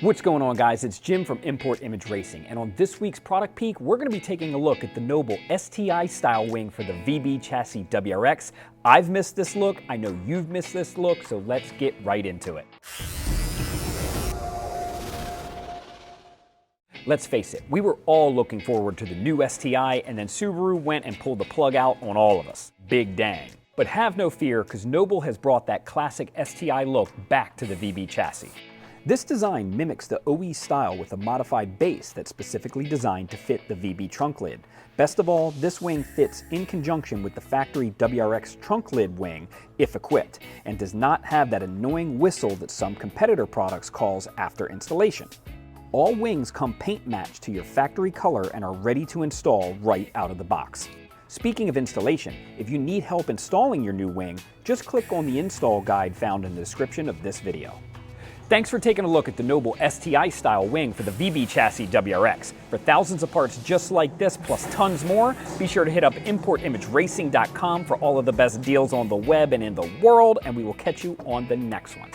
What's going on, guys? It's Jim from Import Image Racing, and on this week's Product Peek, we're going to be taking a look at the Noble STI style wing for the VB chassis WRX. I've missed this look, I know you've missed this look, so let's get right into it. Let's face it, we were all looking forward to the new STI, and then Subaru went and pulled the plug out on all of us. Big dang. But have no fear, because Noble has brought that classic STI look back to the VB chassis. This design mimics the OE style with a modified base that's specifically designed to fit the VB trunk lid. Best of all, this wing fits in conjunction with the factory WRX trunk lid wing, if equipped, and does not have that annoying whistle that some competitor products cause after installation. All wings come paint matched to your factory color and are ready to install right out of the box. Speaking of installation, if you need help installing your new wing, just click on the install guide found in the description of this video. Thanks for taking a look at the Noble STI style wing for the VB chassis WRX. For thousands of parts just like this, plus tons more, be sure to hit up importimageracing.com for all of the best deals on the web and in the world, and we will catch you on the next one.